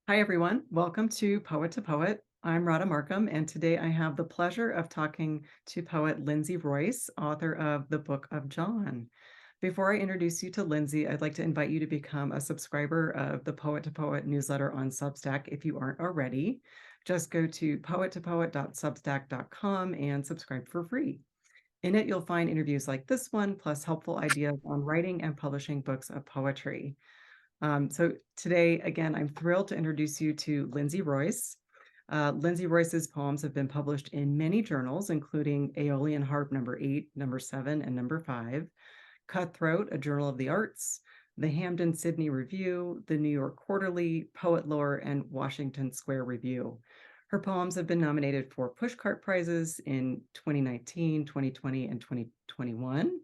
Hi, everyone. Welcome to Poet. I'm Radha Marcum, and today I have the pleasure of talking to poet Lindsey Royce, author of the Book of John. Before I introduce you to Lindsey, I'd like to invite you to become a subscriber of the Poet newsletter on Substack if you aren't already. Just go to poettopoet.substack.com and subscribe for free. In it, you'll find interviews like this one, plus helpful ideas on writing and publishing books of poetry. So today, again, I'm thrilled to introduce you to Lindsey Royce. Lindsey Royce's poems have been published in many journals, including Aeolian Harp number 8, number 7, and number 5, Cutthroat, a journal of the arts, the Hamden Sydney Review, the New York Quarterly, Poet Lore, and Washington Square Review. Her poems have been nominated for Pushcart Prizes in 2019, 2020, and 2021.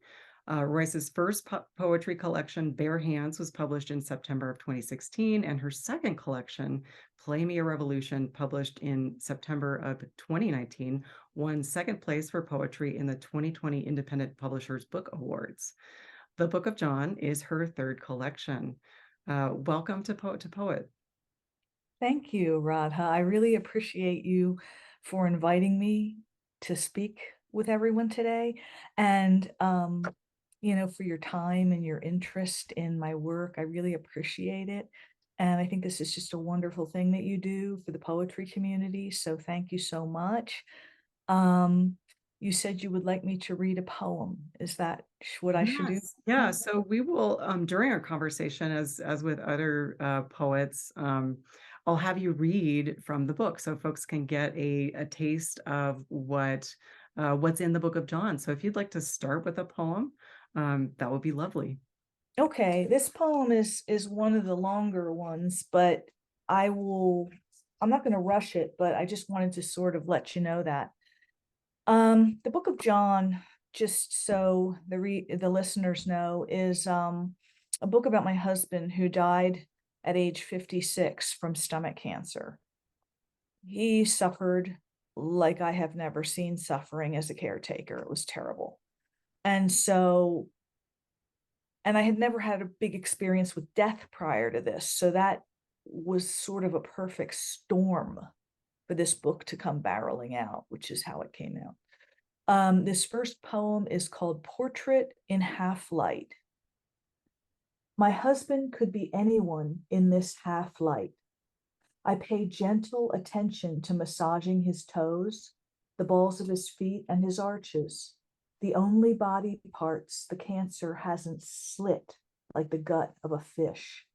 Royce's first poetry collection, Bare Hands, was published in September of 2016, and her second collection, Play Me a Revolution, published in September of 2019, won second place for poetry in the 2020 Independent Publishers Book Awards. The Book of John is her third collection. Welcome to Poet. Thank you, Radha. I really appreciate you for inviting me to speak with everyone today and for your time and your interest in my work. I really appreciate it. And I think this is just a wonderful thing that you do for the poetry community. So thank you so much. You said you would like me to read a poem. Is that what I should do? Yes, yeah. So we will, during our conversation, as with other poets, I'll have you read from the book so folks can get a taste of what's in the Book of John. So if you'd like to start with a poem, that would be lovely. Okay, this poem is one of the longer ones, but I'm not going to rush it, but I just wanted to sort of let you know that. The Book of John, just so the listeners know, is a book about my husband who died at age 56 from stomach cancer. He suffered like I have never seen suffering as a caretaker. It was terrible. And so and I had never had a big experience with death prior to this. So that was sort of a perfect storm for this book to come barreling out, which is how it came out. This first poem is called Portrait in Half Light. My husband could be anyone in this half light. I pay gentle attention to massaging his toes, the balls of his feet, and his arches, the only body parts the cancer hasn't slit like the gut of a fish.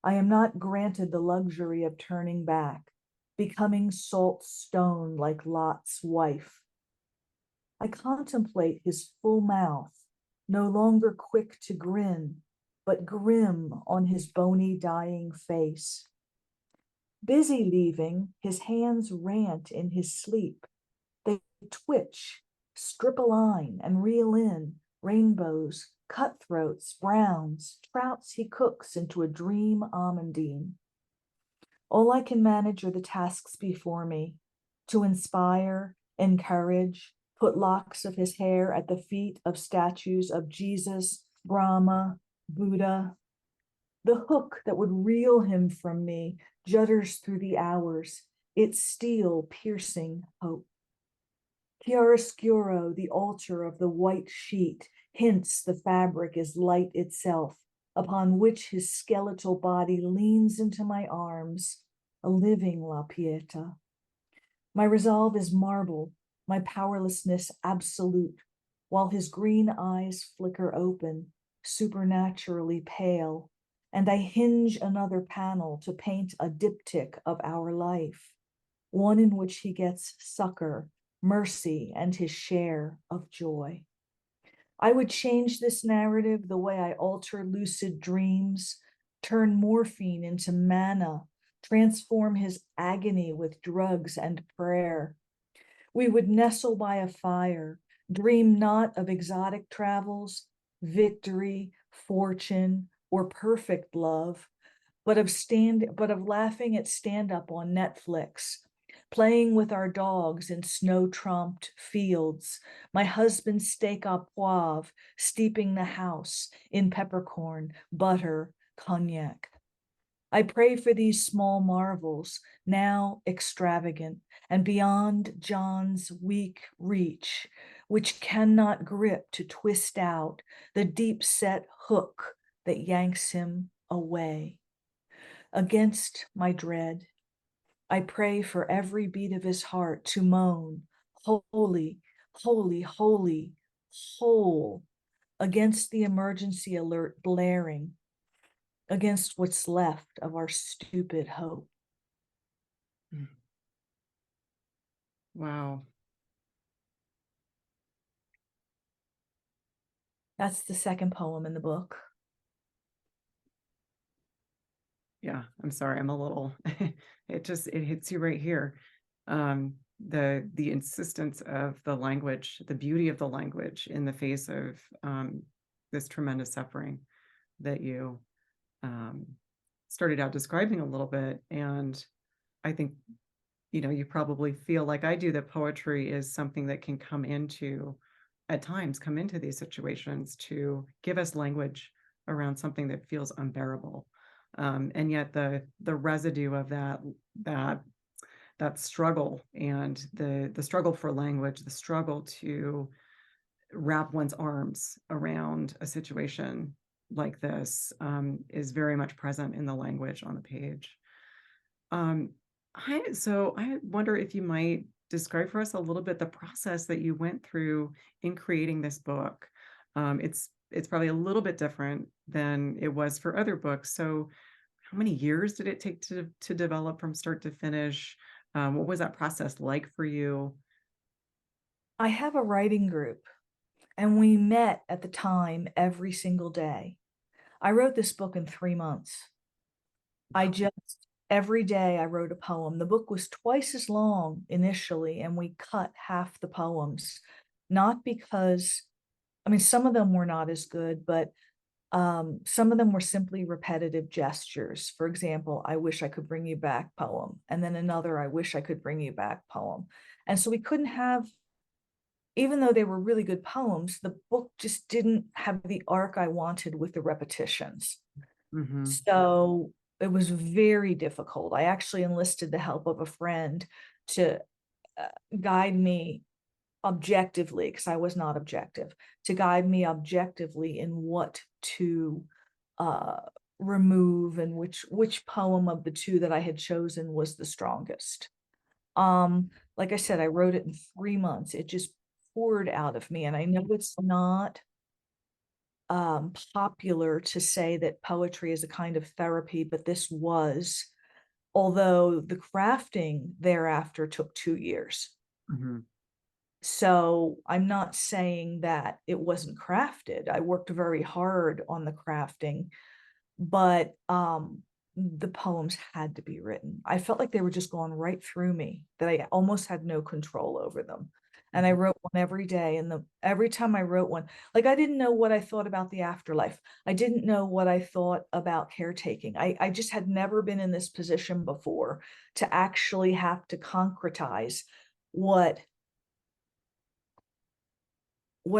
I am not granted the luxury of turning back, becoming salt stone like Lot's wife. I contemplate his full mouth, no longer quick to grin, but grim on his bony dying face. Busy leaving, his hands rant in his sleep. They twitch, strip a line and reel in rainbows, cutthroats, browns, trouts he cooks into a dream almondine. All I can manage are the tasks before me, to inspire, encourage, put locks of his hair at the feet of statues of Jesus, Brahma, Buddha. The hook that would reel him from me judders through the hours, its steel piercing hope. Chiaroscuro, the altar of the white sheet, hints the fabric is light itself, upon which his skeletal body leans into my arms, a living La Pieta. My resolve is marble, my powerlessness absolute, while his green eyes flicker open, supernaturally pale, and I hinge another panel to paint a diptych of our life, one in which he gets succor, mercy, and his share of joy. I would change this narrative the way I alter lucid dreams, turn morphine into manna, transform his agony with drugs and prayer. We would nestle by a fire, dream not of exotic travels, victory, fortune, or perfect love, but of laughing at stand-up on Netflix, playing with our dogs in snow-tromped fields, my husband's steak à poivre steeping the house in peppercorn, butter, cognac. I pray for these small marvels, now extravagant and beyond John's weak reach, which cannot grip to twist out the deep-set hook that yanks him away. Against my dread, I pray for every beat of his heart to moan, holy, holy, holy, whole, against the emergency alert blaring, against what's left of our stupid hope. Wow. That's the second poem in the book. Yeah, I'm sorry. I'm a little, it hits you right here. The insistence of the language, the beauty of the language in the face of this tremendous suffering that you started out describing a little bit. And I think, you probably feel like I do, that poetry is something that can at times come into these situations to give us language around something that feels unbearable. And yet the residue of that struggle, and the struggle for language, the struggle to wrap one's arms around a situation like this, is very much present in the language on the page. I wonder if you might describe for us a little bit the process that you went through in creating this book. It's probably a little bit different than it was for other books. So how many years did it take to develop from start to finish? What was that process like for you? I have a writing group, and we met at the time every single day. I wrote this book in 3 months. Every day I wrote a poem. The book was twice as long initially, and we cut half the poems, not because, I mean, some of them were not as good, but some of them were simply repetitive gestures. For example, I wish I could bring you back poem, and then another, I wish I could bring you back poem. And so we couldn't have, even though they were really good poems, the book just didn't have the arc I wanted with the repetitions. Mm-hmm. So it was very difficult. I actually enlisted the help of a friend to guide me objectively, because I was not objective, to guide me objectively in what to remove, and which poem of the two that I had chosen was the strongest. Like I said, I wrote it in 3 months. It just poured out of me, and I know it's not popular to say that poetry is a kind of therapy, but this was, although the crafting thereafter took 2 years. Mm-hmm. So I'm not saying that it wasn't crafted. I worked very hard on the crafting, but the poems had to be written. I felt like they were just going right through me, that I almost had no control over them. And I wrote one every day, and every time I wrote one, like, I didn't know what I thought about the afterlife. I didn't know what I thought about caretaking. I just had never been in this position before to actually have to concretize what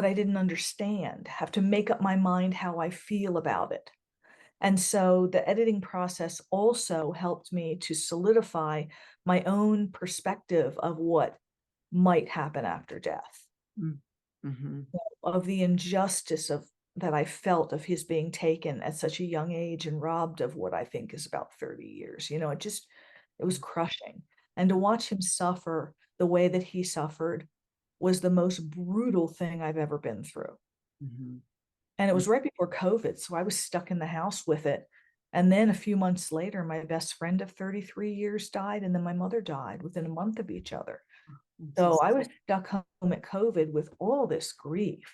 I didn't understand, have to make up my mind how I feel about it. And so the editing process also helped me to solidify my own perspective of what might happen after death, Mm-hmm. of the injustice of that I felt of his being taken at such a young age and robbed of what I think is about 30 years. It was crushing. And to watch him suffer the way that he suffered was the most brutal thing I've ever been through. Mm-hmm. And it was right before COVID, so I was stuck in the house with it. And then a few months later, my best friend of 33 years died, and then my mother died within a month of each other. So I was stuck home at COVID with all this grief,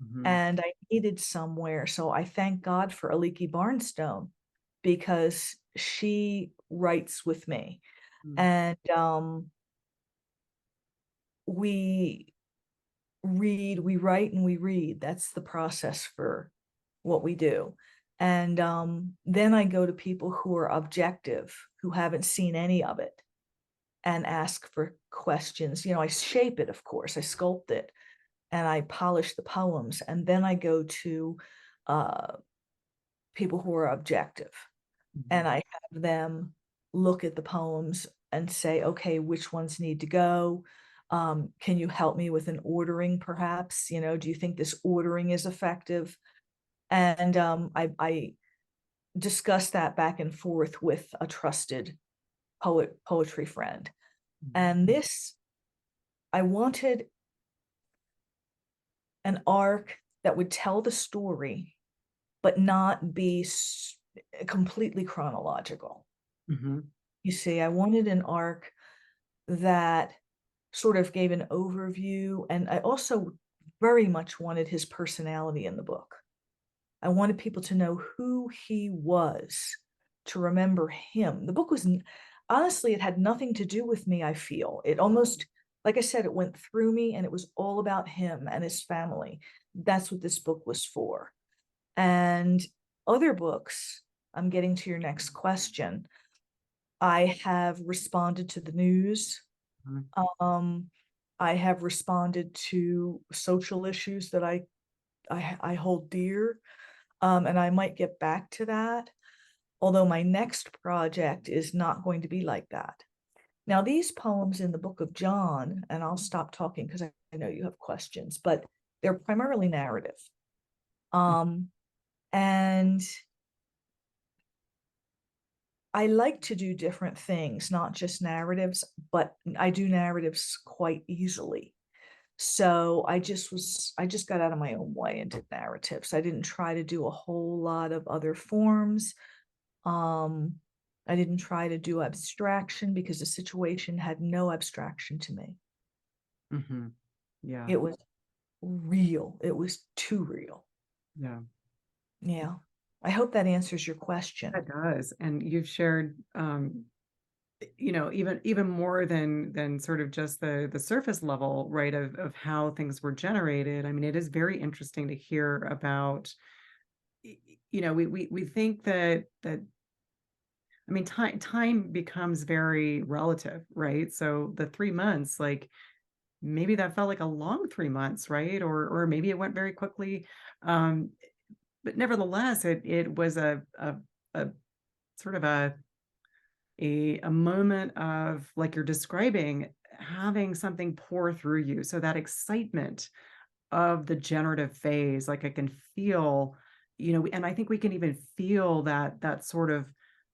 Mm-hmm. and I needed somewhere. So I thank God for Aliki Barnstone, because she writes with me. And we we write and we read. That's the process for what we do. And then I go to people who are objective, who haven't seen any of it, and ask for questions. I shape it, of course, I sculpt it, and I polish the poems. And then I go to people who are objective. and I have them look at the poems and say, okay, which ones need to go? Can you help me with an ordering, perhaps? You know, do you think this ordering is effective? And I discuss that back and forth with a trusted poetry friend. And this, I wanted an arc that would tell the story, but not be completely chronological. Mm-hmm. You see, I wanted an arc that sort of gave an overview, and I also very much wanted his personality in the book. I wanted people to know who he was, to remember him. The book was, honestly, it had nothing to do with me, I feel. It almost, like I said, it went through me, and it was all about him and his family. That's what this book was for. And other books, I'm getting to your next question, I have responded to the news. Um, I have responded to social issues that I hold dear, and I might get back to that. Although my next project is not going to be like that. Now, these poems in the book of John, and I'll stop talking because I know you have questions, but they're primarily narrative. And I like to do different things, not just narratives, but I do narratives quite easily. So I just got out of my own way and did narratives. I didn't try to do a whole lot of other forms. I didn't try to do abstraction because the situation had no abstraction to me. Mm-hmm. Yeah. It was real. It was too real. Yeah. Yeah. I hope that answers your question. That does. And you've shared, even more than sort of just the surface level, right, of how things were generated. I mean, it is very interesting to hear about, we think that I mean, time becomes very relative, right? So the 3 months, like maybe that felt like a long 3 months, right? Or maybe it went very quickly. Um, but nevertheless, it was a sort of a moment of, like you're describing, having something pour through you. So that excitement of the generative phase, like I can feel, and I think we can even feel that sort of,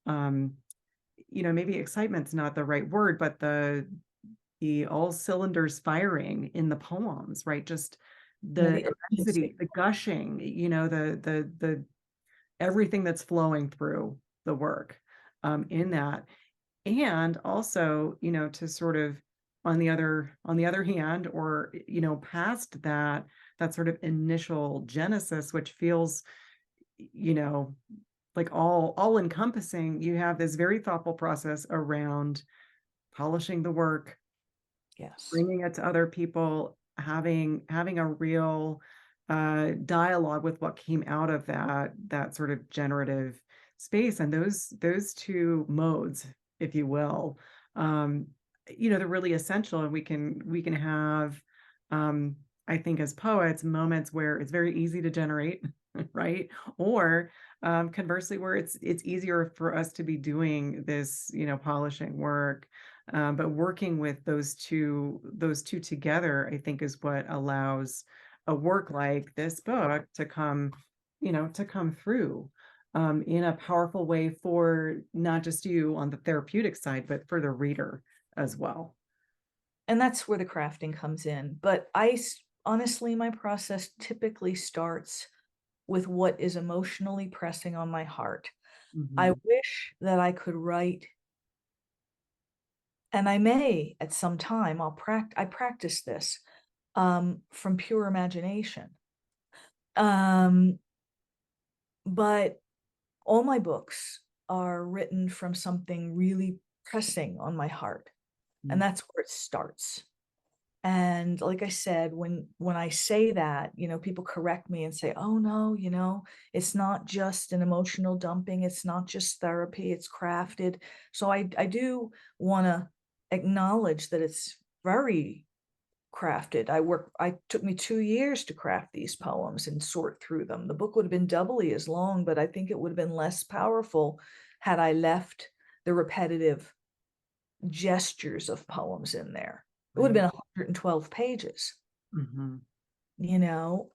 um, maybe excitement's not the right word, but the all cylinders firing in the poems, right? Just Yeah, the the immensity, urgency. the gushing, the everything that's flowing through the work, in that. And also, to sort of on the other hand, or past that sort of initial genesis, which feels, you know like all encompassing, you have this very thoughtful process around polishing the work, Yes. bringing it to other people, having a real dialogue with what came out of that sort of generative space. And those two modes, if you will, um, they're really essential. And we can have, I think, as poets, moments where it's very easy to generate, right? Or conversely, where it's easier for us to be doing this, polishing work. But working with those two together, I think, is what allows a work like this book to come through, in a powerful way for not just you on the therapeutic side, but for the reader as well. And that's where the crafting comes in. But honestly, my process typically starts with what is emotionally pressing on my heart. I Mhm. wish that I could write, and I may at some time, I practice this, from pure imagination. Um, but all my books are written from something really pressing on my heart, and Mm. that's where it starts. And like I said, when I say that, people correct me and say, oh no, it's not just an emotional dumping, it's not just therapy, it's crafted. So I do want to acknowledge that it's very crafted. I took me 2 years to craft these poems and sort through them. The book would have been doubly as long, but I think it would have been less powerful had I left the repetitive gestures of poems in there. It would have Right. been 112 pages, Mm-hmm. you know.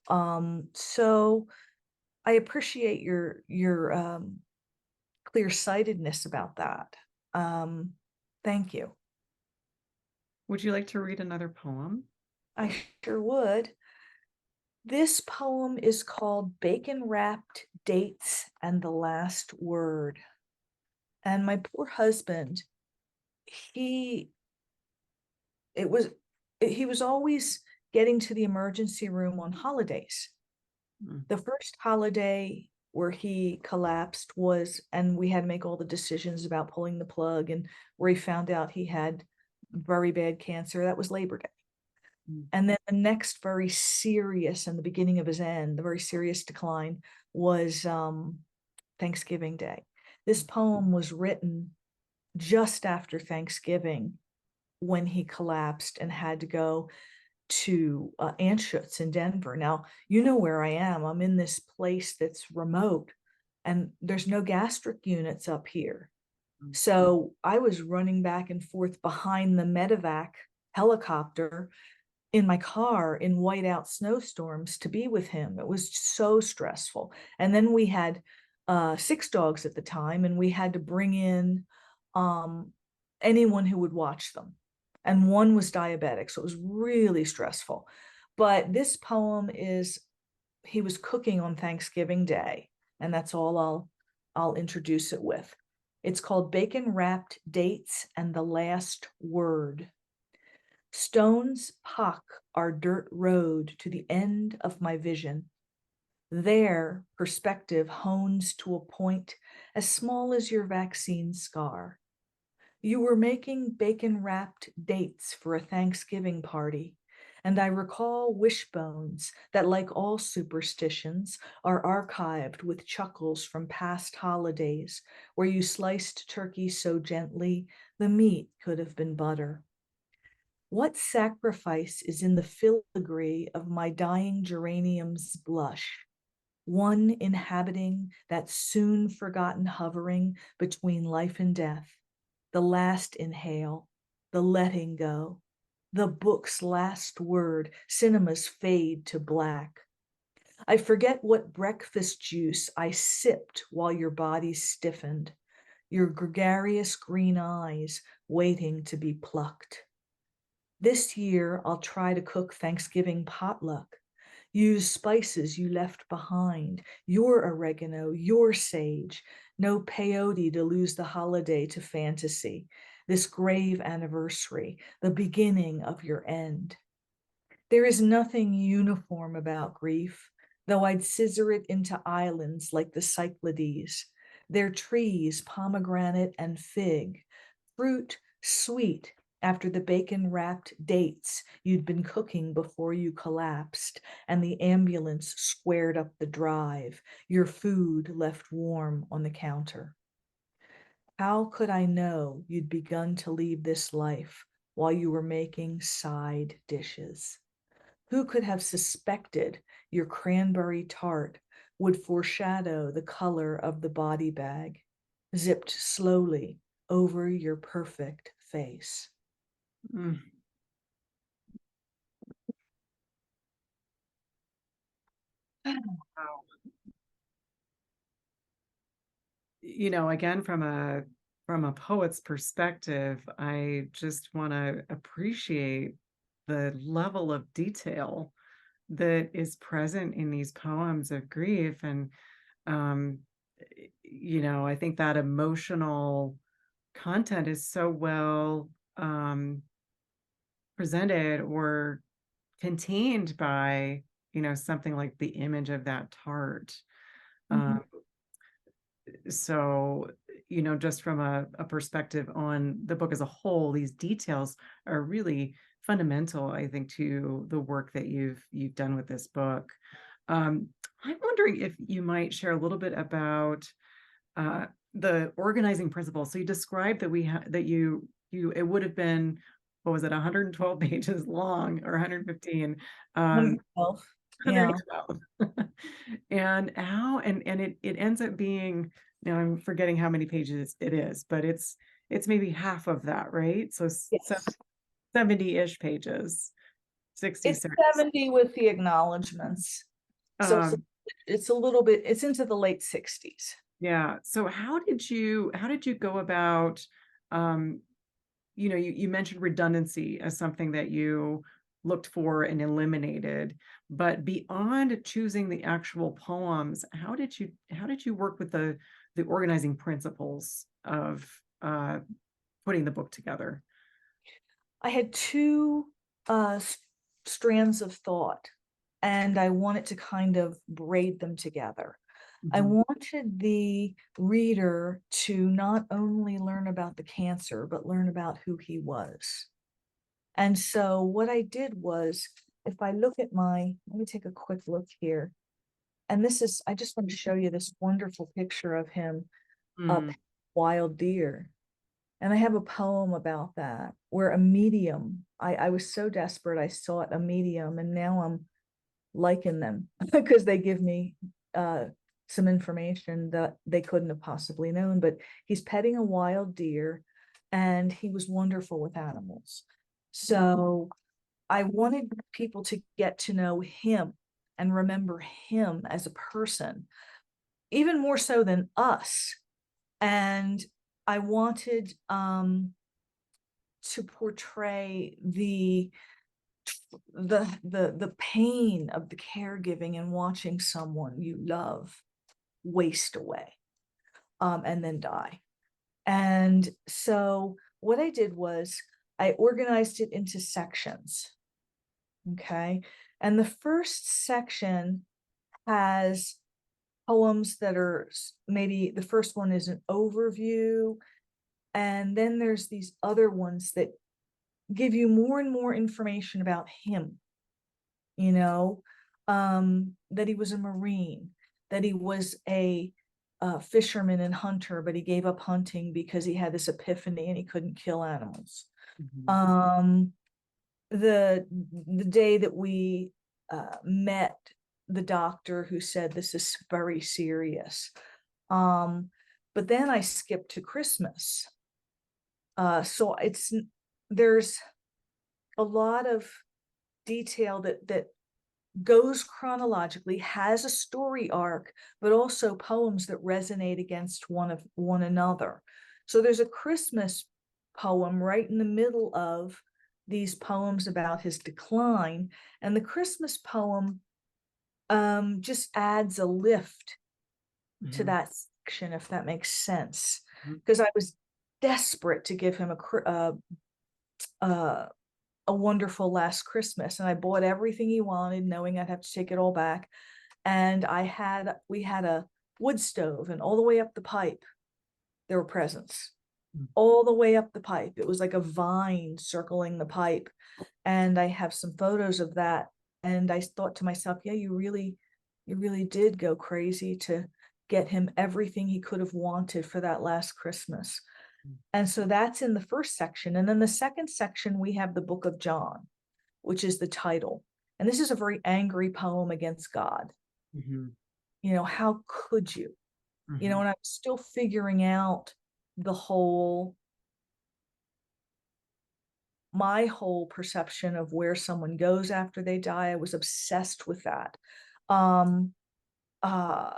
So I appreciate your clear-sightedness about that. Thank you. Would you like to read another poem? I sure would. This poem is called Bacon Wrapped Dates and the Last Word. And my poor husband, he it was he was always getting to the emergency room on holidays. Mm. The first holiday where he collapsed was, and we had to make all the decisions about pulling the plug, and where he found out he had very bad cancer, that was Labor Day. Mm. And then the next very serious, and the beginning of his end, the very serious decline was Thanksgiving Day. This poem was written just after Thanksgiving, when he collapsed and had to go to Anschutz in Denver. Now, you know where I am. I'm in this place that's remote, and there's no gastric units up here. Mm. So I was running back and forth behind the medevac helicopter in my car in whiteout snowstorms to be with him. It was so stressful. And then we had 6 dogs at the time, and we had to bring in um, anyone who would watch them. And one was diabetic, so it was really stressful. But this poem is, he was cooking on Thanksgiving Day, and that's all I'll introduce it with. It's called Bacon Wrapped Dates and the Last Word. Stones pock our dirt road to the end of my vision. There, perspective hones to a point as small as your vaccine scar. You were making bacon-wrapped dates for a Thanksgiving party, and I recall wishbones that, like all superstitions, are archived with chuckles from past holidays where you sliced turkey so gently the meat could have been butter. What sacrifice is in the filigree of my dying geranium's blush? One inhabiting that soon forgotten hovering between life and death, the last inhale, the letting go, the book's last word, cinema's fade to black. I forget what breakfast juice I sipped while your body stiffened, your gregarious green eyes waiting to be plucked. This year, I'll try to cook Thanksgiving potluck. Use spices you left behind, your oregano, your sage. No peyote to lose the holiday to fantasy. This grave anniversary, the beginning of your end. There is nothing uniform about grief, though I'd scissor it into islands like the Cyclades. Their trees, pomegranate and fig, fruit sweet after the bacon-wrapped dates you'd been cooking before you collapsed, and the ambulance squared up the drive, your food left warm on the counter. How could I know you'd begun to leave this life while you were making side dishes? Who could have suspected your cranberry tart would foreshadow the color of the body bag, zipped slowly over your perfect face? Mm. Wow. Again, from a poet's perspective, I just want to appreciate the level of detail that is present in these poems of grief. And um, I think that emotional content is so well presented or contained by, something like the image of that tart. Mhm. Um, so, just from a perspective on the book as a whole, these details are really fundamental, I think, to the work that you've done with this book. Um, I'm wondering if you might share a little bit about the organizing principle. So you described that it would have been what was it, 112 pages long, or 115, 112. Yeah. 112. And how, and it ends up being, now I'm forgetting how many pages it is, but it's maybe half of that, right? So Yes. 70-ish pages, It's 66. 70 with the acknowledgments. So Um, it's a little bit, it's into the late 60s. yeah. So how did you go about, um, you mentioned redundancy as something that you looked for and eliminated, but beyond choosing the actual poems, how did you work with the organizing principles of putting the book together? I had two strands of thought, and I wanted to kind of braid them together. I Mhm. wanted the reader to not only learn about the cancer, but learn about who he was. And so what I did was, if I look at let me take a quick look here. And I just want to show you this wonderful picture of him up Mm. wild deer. And I have a poem about that where a medium, I was so desperate, I sought a medium, and now I'm liking them because they give me some information that they couldn't have possibly known. But he's petting a wild deer, and he was wonderful with animals. So I wanted people to get to know him and remember him as a person, even more so than us. And I wanted to portray the pain of the caregiving and watching someone you love waste away and then die. And so what I did was I organized it into sections. Okay. And the first section has poems that are maybe the first one is an overview. And then there's these other ones that give you more and more information about him, you know, that he was a Marine, that he was a fisherman and hunter, but he gave up hunting because he had this epiphany and he couldn't kill animals. Mhm. Um, the day that we met the doctor who said this is very serious. But then I skipped to Christmas. So there's a lot of detail that goes chronologically, has a story arc, but also poems that resonate against one another. So there's a Christmas poem right in the middle of these poems about his decline, and the Christmas poem just adds a lift to Mhm. that section, if that makes sense. Mhm. Because I was desperate to give him a wonderful last Christmas, and I bought everything he wanted, knowing I'd have to take it all back. And we had a wood stove, and all the way up the pipe, there were presents. All the way up the pipe. It was like a vine circling the pipe. And I have some photos of that. And I thought to myself, yeah, you really did go crazy to get him everything he could have wanted for that last Christmas. And so that's in the first section. And then the second section, we have the Book of John, which is the title. And this is a very angry poem against God. Mhm. You know, how could you? You know, Mhm. and I'm still figuring out the whole, my whole perception of where someone goes after they die. I was obsessed with that. Um, uh,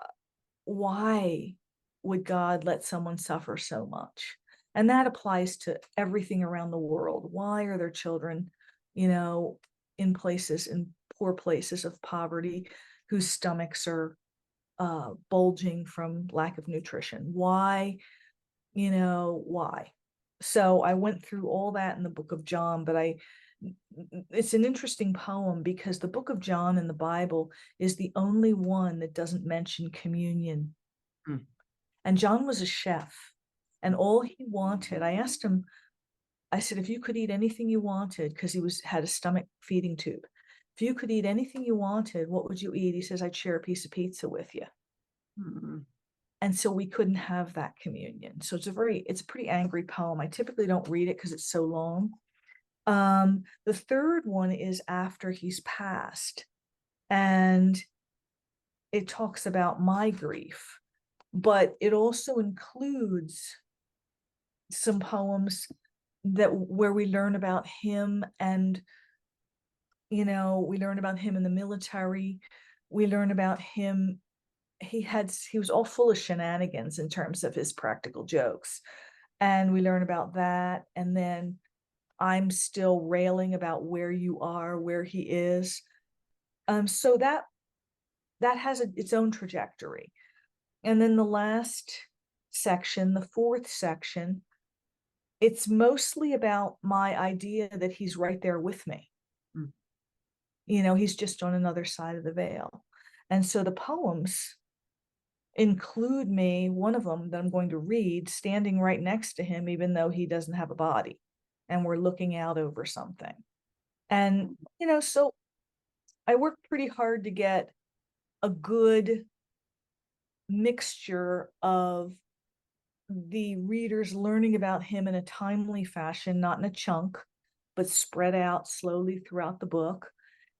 why would God let someone suffer so much? And that applies to everything around the world. Why are there children, you know, in poor places of poverty, whose stomachs are bulging from lack of nutrition? Why, why? So I went through all that in the Book of John, but it's an interesting poem because the Book of John in the Bible is the only one that doesn't mention communion. Mm. And John was a chef, and all he wanted, I asked him, I said, if you could eat anything you wanted, because had a stomach feeding tube, if you could eat anything you wanted, what would you eat? He says, I'd share a piece of pizza with you. Mhm. And so we couldn't have that communion. So it's a pretty angry poem. I typically don't read it because it's so long. The third one is after he's passed, and it talks about my grief, but it also includes some poems that where we learn about him, and we learn about him in the military. We learn about him. He was all full of shenanigans in terms of his practical jokes, and we learn about that. And then I'm still railing about where you are, where he is. So that has its own trajectory. And then the last section, the fourth section, it's mostly about my idea that he's right there with me. Mm. He's just on another side of the veil. And so the poems include me, one of them that I'm going to read, standing right next to him, even though he doesn't have a body, and we're looking out over something. And, so I worked pretty hard to get a good mixture of the readers learning about him in a timely fashion, not in a chunk, but spread out slowly throughout the book.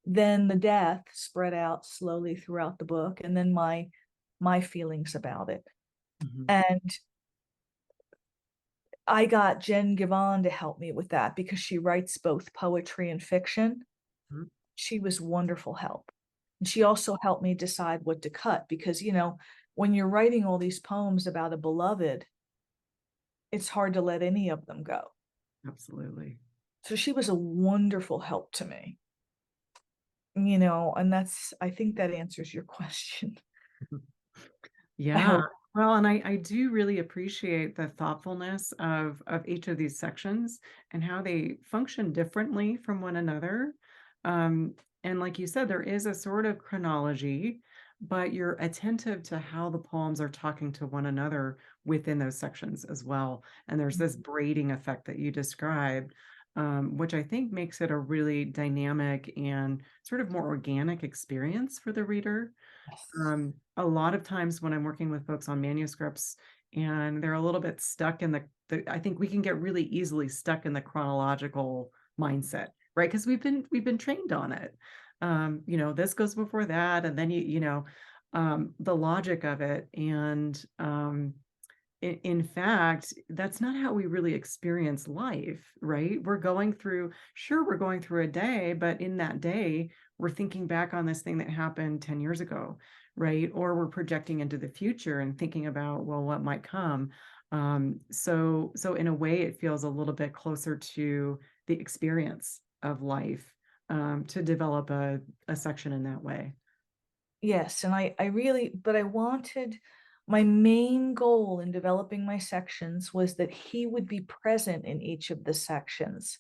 Then the death spread out slowly throughout the book, and then my feelings about it. Mm-hmm. And I got Jen Givon to help me with that because she writes both poetry and fiction. Mm-hmm. She was wonderful help. And she also helped me decide what to cut because, when you're writing all these poems about a beloved, it's hard to let any of them go. Absolutely. So she was a wonderful help to me. And I think that answers your question. I Yeah. hope. Well, and I do really appreciate the thoughtfulness of each of these sections and how they function differently from one another. Um, and like you said, there is a sort of chronology, but you're attentive to how the poems are talking to one another within those sections as well. And there's this braiding effect that you described, which I think makes it a really dynamic and sort of more organic experience for the reader. Yes. A lot of times when I'm working with folks on manuscripts and they're a little bit stuck in I think we can get really easily stuck in the chronological mindset, right? Because we've been trained on it. This goes before that, and then the logic of it. And in fact, that's not how we really experience life, right? We're going through a day, but in that day, we're thinking back on this thing that happened 10 years ago, right? Or we're projecting into the future and thinking about, well, what might come. So in a way, it feels a little bit closer to the experience of life, to develop a section in that way. Yes, and I really, but I wanted, my main goal in developing my sections was that he would be present in each of the sections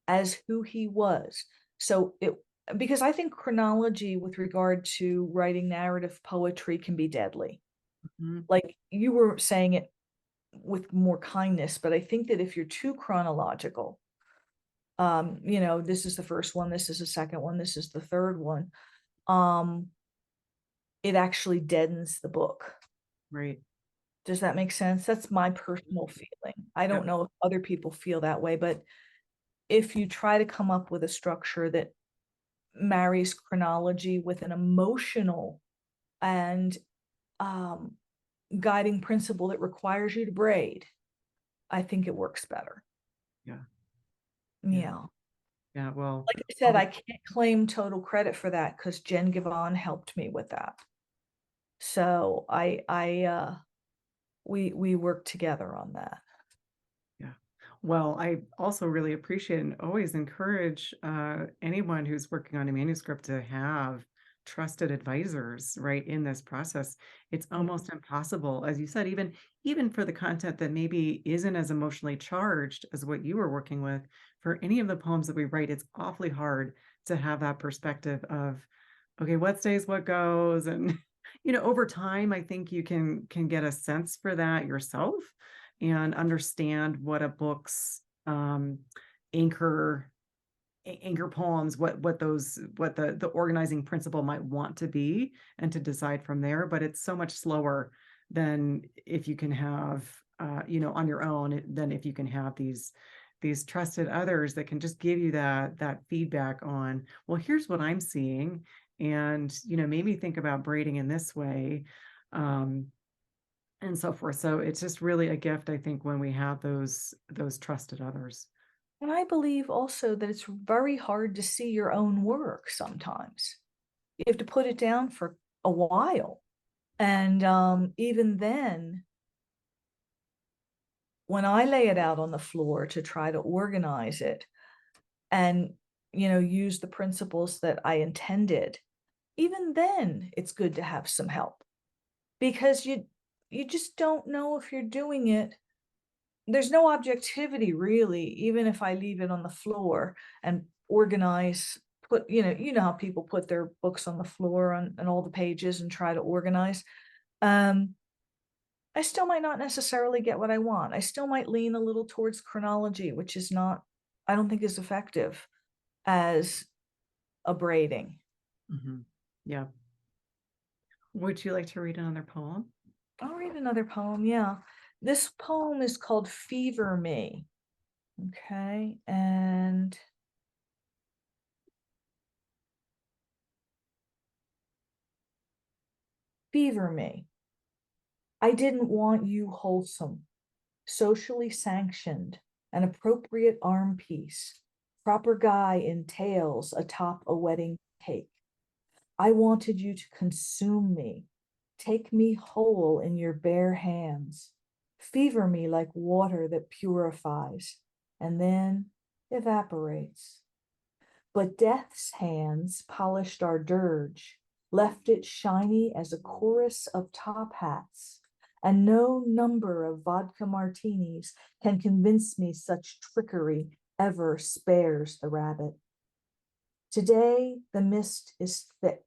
as who he was. So because I think chronology with regard to writing narrative poetry can be deadly. Mhm. Like you were saying it with more kindness, but I think that if you're too chronological, this is the first one, this is the second one, this is the third one, um, it actually deadens the book. Right. Does that make sense? That's my personal feeling. I Yep. don't know if other people feel that way, but if you try to come up with a structure that marries chronology with an emotional and um, guiding principle that requires you to braid, I think it works better. Yeah. Yeah. Yeah. Yeah. Well, Like I said, I can't claim total credit for that because Jen Givon helped me with that. So we worked together on that. yeah. Well, I also really appreciate and always encourage anyone who's working on a manuscript to have trusted advisors, right, in this process. It's almost impossible, as you said, even for the content that maybe isn't as emotionally charged as what you were working with, for any of the poems that we write, it's awfully hard to have that perspective of, okay, what stays, what goes, and over time, I think you can get a sense for that yourself and understand what a book's anchor anchor poems, what the organizing principle might want to be, and to decide from there. But it's so much slower than if you can have on your own than if you can have these trusted others that can just give you that feedback on, well, here's what I'm seeing, and maybe think about braiding in this way, and so forth. So it's just really a gift, I think, when we have those trusted others. And I believe also that it's very hard to see your own work sometimes. You have to put it down for a while. And even then, when I lay it out on the floor to try to organize it and, use the principles that I intended, even then it's good to have some help, because you just don't know if you're doing it. There's no objectivity really, even if I leave it on the floor and organize, put, how people put their books on the floor on all the pages and try to organize. I still might not necessarily get what I want. I still might lean a little towards chronology, which is not, I don't think, is effective as a braiding. Yeah. Would you like to read another poem? I'll read another poem. Yeah. This poem is called Fever Me. Okay. And Fever Me. I didn't want you wholesome, socially sanctioned, an appropriate arm piece, proper guy in tails atop a wedding cake. I wanted you to consume me, take me whole in your bare hands, fever me like water that purifies and then evaporates. But death's hands polished our dirge, left it shiny as a chorus of top hats, and no number of vodka martinis can convince me such trickery ever spares the rabbit. Today, the mist is thick,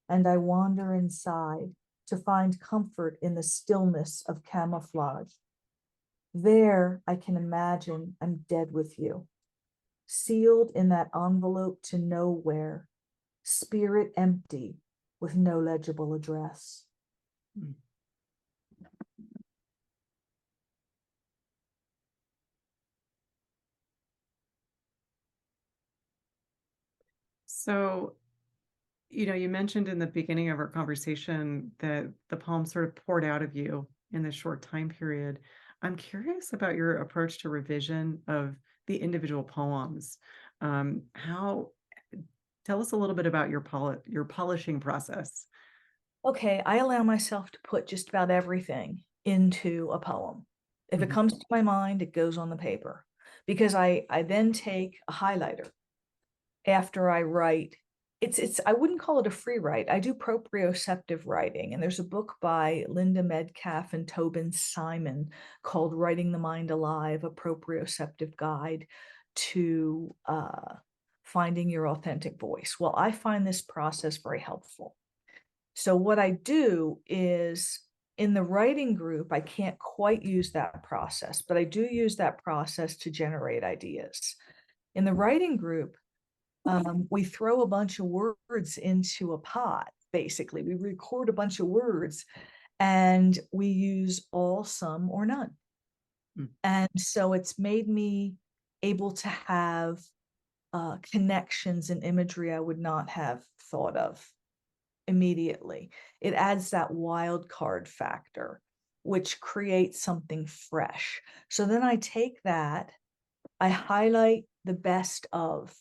and I wander inside to find comfort in the stillness of camouflage. There, I can imagine I'm dead with you, sealed in that envelope to nowhere, spirit empty with no legible address. So, you mentioned in the beginning of our conversation that the poem sort of poured out of you in this short time period. I'm curious about your approach to revision of the individual poems. How Tell us a little bit about your polishing process. Okay, I allow myself to put just about everything into a poem. If it Mhm. comes to my mind, it goes on the paper, because I then take a highlighter after I write. It's I wouldn't call it a free write. I do proprioceptive writing, and there's a book by Linda Metcalf and Tobin Simon called Writing the Mind Alive, a proprioceptive guide to finding your authentic voice. Well, I find this process very helpful. So what I do is, in the writing group, I can't quite use that process, but I do use that process to generate ideas. In the writing group, we throw a bunch of words into a pot, basically. We record a bunch of words and we use all, some, or none. Mm. And so it's made me able to have connections and imagery I would not have thought of immediately. It adds that wild card factor, which creates something fresh. So then I take that, I highlight the best of,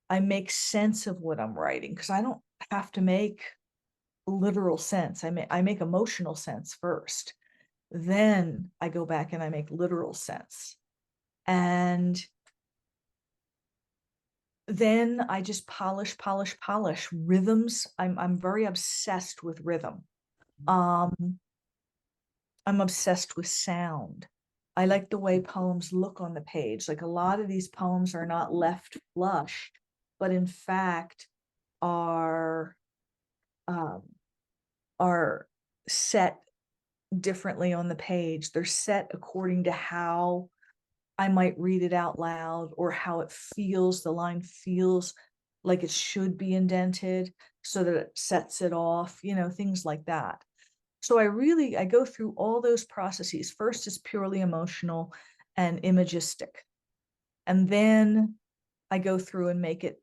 I make sense of what I'm writing, because I don't have to make literal sense. I make emotional sense first. Then I go back and I make literal sense. And then I just polish rhythms. I'm very obsessed with rhythm. I'm obsessed with sound. I like the way poems look on the page. Like, a lot of these poems are not left flush, but in fact are are set differently on the page. They're set according to how I might read it out loud, or how it feels. The line feels like it should be indented so that it sets it off, things like that. So I go through all those processes. First is purely emotional and imagistic. And then I go through and make it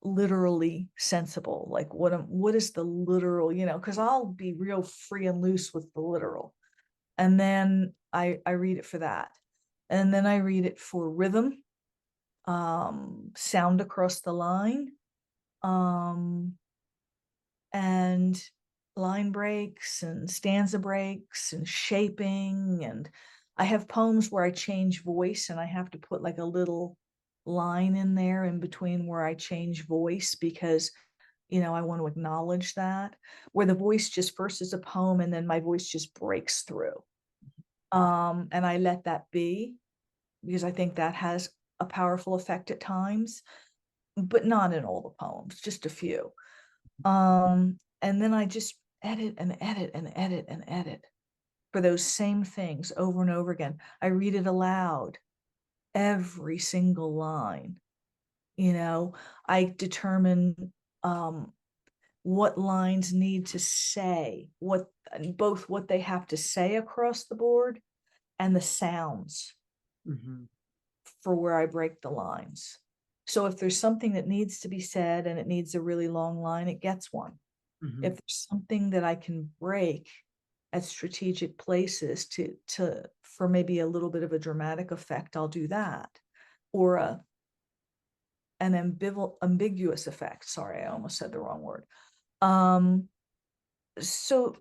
literally sensible. Like what is the literal, because I'll be real free and loose with the literal. And then I read it for that. And then I read it for rhythm, sound across the line, and line breaks and stanza breaks and shaping. And I have poems where I change voice and I have to put like a little line in there in between where I change voice because I want to acknowledge that, where the voice just first is a poem and then my voice just breaks through. And I let that be because I think that has a powerful effect at times, but not in all the poems, just a few. And then I just edit and edit and edit and edit for those same things over and over again. I read it aloud, every single line. I determine what lines need to say, both what they have to say across the board and the sounds for where I break the lines. So if there's something that needs to be said and it needs a really long line, it gets one. If there's something that I can break at strategic places for maybe a little bit of a dramatic effect, I'll do that. Or an ambiguous effect. Sorry, I almost said the wrong word. So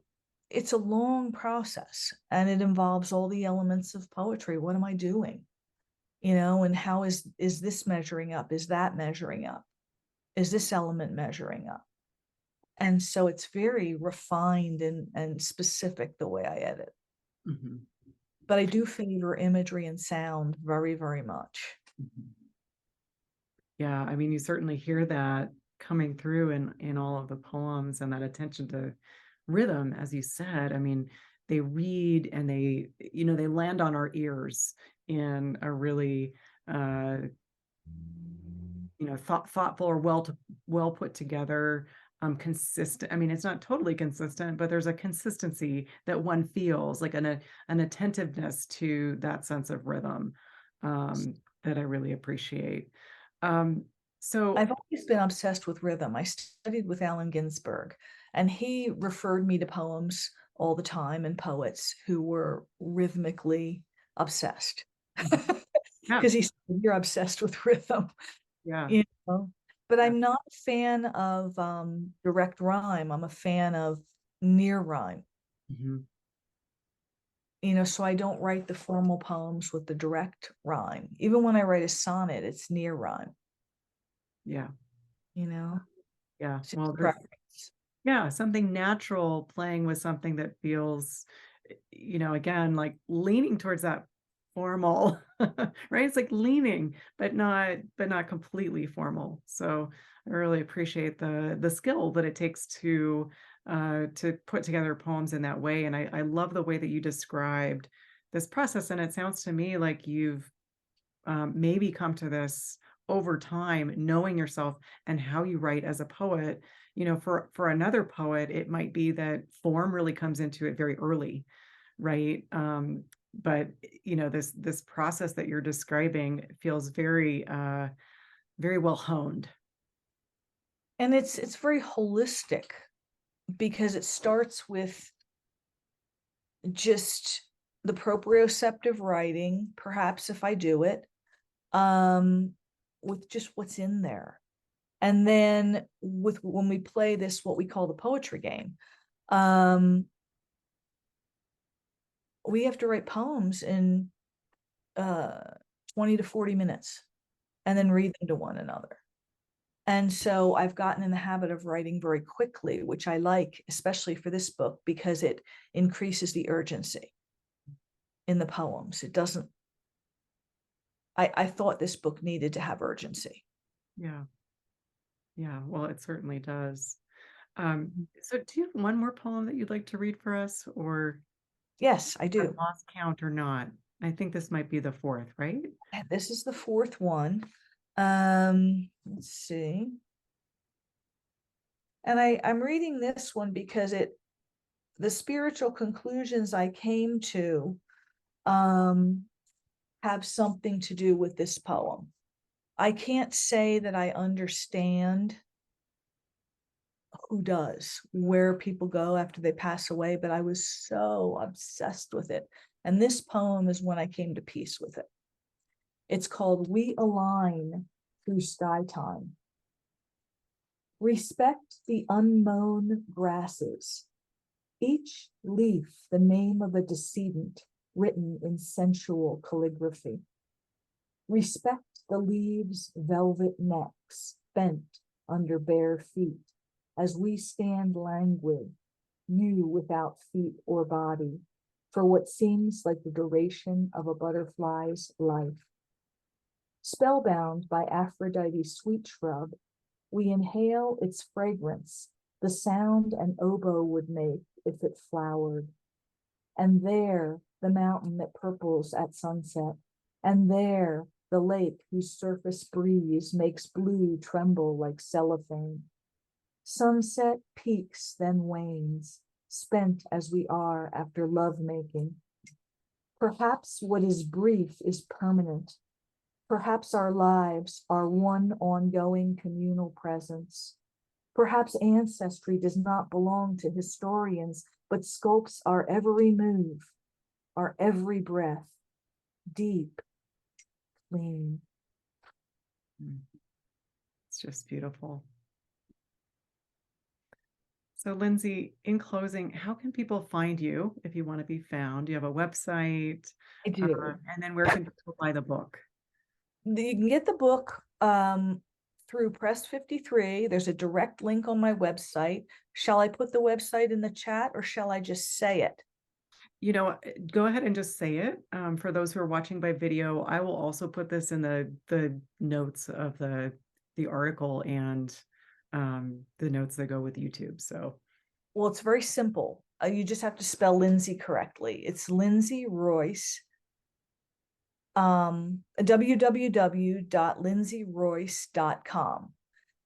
it's a long process and it involves all the elements of poetry. What am I doing? And how is this measuring up? Is that measuring up? Is this element measuring up? And so it's very refined and specific the way I edit. But I do favor imagery and sound very, very much. Yeah, I mean, you certainly hear that coming through in all of the poems, and that attention to rhythm, as you said. I mean, they read and they land on our ears in a really thoughtful or well put together, consistent. I mean, it's not totally consistent, but there's a consistency that one feels, like an attentiveness to that sense of rhythm, that I really appreciate. So I've always been obsessed with rhythm. I studied with Allen Ginsberg, and he referred me to poems all the time and poets who were rhythmically obsessed. yeah, Because he said, you're obsessed with rhythm. yeah, But yeah. I'm not a fan of direct rhyme. I'm a fan of near rhyme. So I don't write the formal poems with the direct rhyme. Even when I write a sonnet, it's near rhyme. Yeah. Yeah. Well, yeah, something natural playing with something that feels, again, like leaning towards that formal, right? It's like leaning, but not completely formal. So I really appreciate the skill that it takes to put together poems in that way. And I love the way that you described this process. And it sounds to me like you've maybe come to this over time, knowing yourself and how you write as a poet. For another poet, it might be that form really comes into it very early, right? But this process that you're describing feels very very well honed. And it's very holistic because it starts with just the proprioceptive writing, perhaps if I do it, with just what's in there. And then when we play this, what we call the poetry game, we have to write poems in 20 to 40 minutes and then read them to one another. And so I've gotten in the habit of writing very quickly, which I like, especially for this book, because it increases the urgency in the poems. It doesn't, I thought this book needed to have urgency. Yeah. Yeah. Well, it certainly does. So do you have one more poem that you'd like to read for us, or Yes, I I've do. lost count or not? I think this might be the fourth, right? This is the fourth one. Let's see. And I'm reading this one because the spiritual conclusions I came to have something to do with this poem. I can't say that I understand who does, where people go after they pass away, but I was so obsessed with it. And this poem is when I came to peace with it. It's called We Align Through Sky Time. Respect the unmown grasses, each leaf the name of a decedent written in sensual calligraphy. Respect the leaves' velvet necks bent under bare feet as we stand languid, you without feet or body, for what seems like the duration of a butterfly's life. Spellbound by Aphrodite's sweet shrub, we inhale its fragrance, the sound an oboe would make if it flowered. And there, the mountain that purples at sunset, and there, the lake whose surface breeze makes blue tremble like cellophane. Sunset peaks, then wanes, spent as we are after lovemaking. Perhaps what is brief is permanent. Perhaps our lives are one ongoing communal presence. Perhaps ancestry does not belong to historians, but sculpts our every move, our every breath, deep, clean. It's just beautiful. So Lindsey, in closing, how can people find you if you want to be found? Do you have a website? I do. And then where can people buy the book? You can get the book through Press 53. There's a direct link on my website. Shall I put the website in the chat or shall I just say it? You know, go ahead and just say it. For those who are watching by video, I will also put this in the notes of the article and the notes that go with YouTube. So, well, it's very simple. You just have to spell Lindsey correctly. It's Lindsey Royce. www.lindseyroyce.com.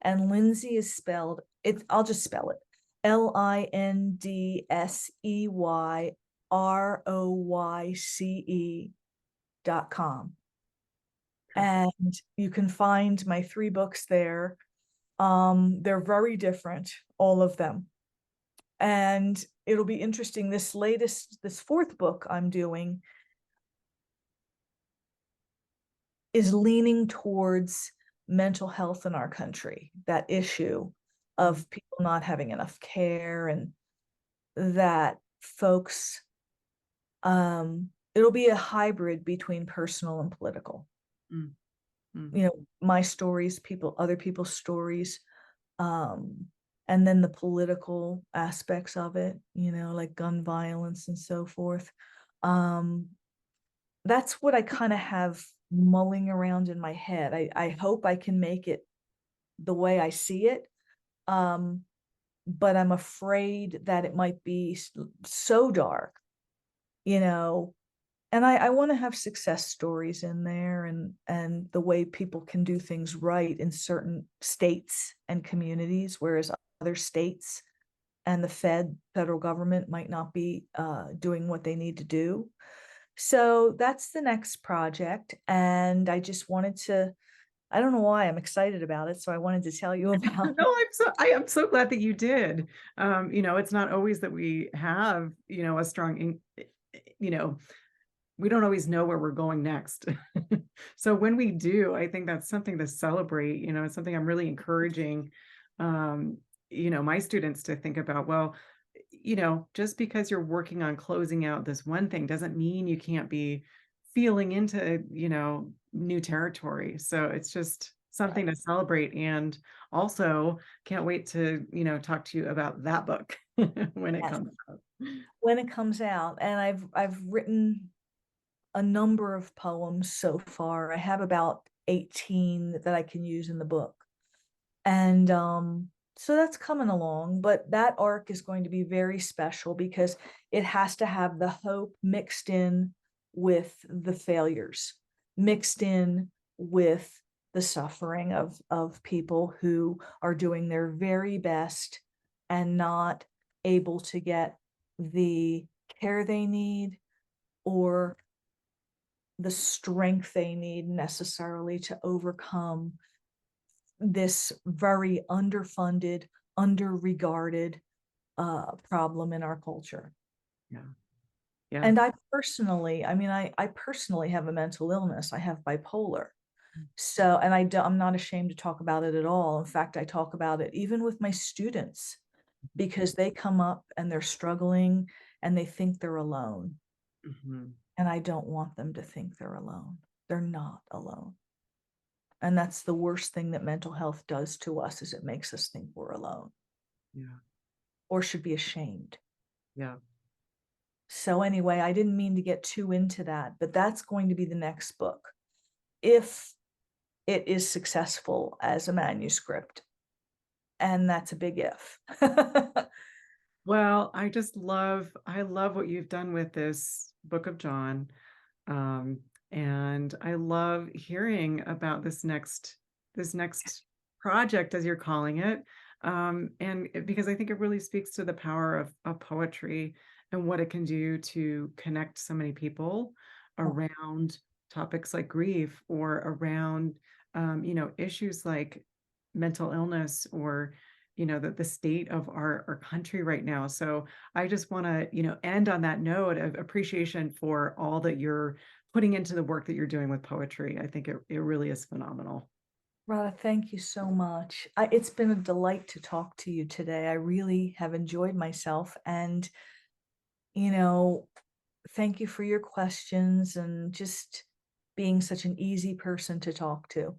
And Lindsey is spelled, I'll just spell it, LINDSEYROYCE.com. And you can find my 3 books there. They're very different, all of them. And it'll be interesting. This 4th book I'm doing is leaning towards mental health in our country, that issue of people not having enough care, and that folks, it'll be a hybrid between personal and political. You know, my stories, other people's stories, and then the political aspects of it, you know, like gun violence and so forth. That's what I kind of have mulling around in my head. I hope I can make it the way I see it. But I'm afraid that it might be so dark, you know, and I want to have success stories in there, and the way people can do things right in certain states and communities, whereas other states and the federal government might not be doing what they need to do. So that's the next project. And I just wanted to, I don't know why I'm excited about it, so I wanted to tell you about No, I am so glad that you did. You know, it's not always that we have, you know, a strong, you know, we don't always know where we're going next. So when we do, I think that's something to celebrate. You know, it's something I'm really encouraging, you know, my students to think about. Well, you know, just because you're working on closing out this one thing doesn't mean you can't be feeling into, you know, new territory. So it's just something to celebrate. And also can't wait to, you know, talk to you about that book when it comes out. When it comes out. And I've written a number of poems so far. I have about 18 that I can use in the book. And so that's coming along, but that arc is going to be very special because it has to have the hope mixed in with the failures, mixed in with the suffering of people who are doing their very best and not able to get the care they need, or the strength they need necessarily to overcome this very underfunded, underregarded problem in our culture. Yeah. Yeah. And I personally have a mental illness. I have bipolar. So, and I'm not ashamed to talk about it at all. In fact, I talk about it even with my students because they come up and they're struggling and they think they're alone. Mhm. And I don't want them to think they're alone. They're not alone. And that's the worst thing that mental health does to us is it makes us think we're alone Yeah. or should be ashamed. Yeah. So anyway, I didn't mean to get too into that, but that's going to be the next book. If it is successful as a manuscript, and that's a big if. Well, I love what you've done with this Book of John. Um, and I love hearing about this next project, as you're calling it. Because I think it really speaks to the power of poetry and what it can do to connect so many people around topics like grief or around issues like mental illness or the state of our country right now. So I just want to end on that note of appreciation for all that you're putting into the work that you're doing with poetry. I think it really is phenomenal. Radha, thank you so much. It's been a delight to talk to you today. I really have enjoyed myself. And, you know, thank you for your questions and just being such an easy person to talk to.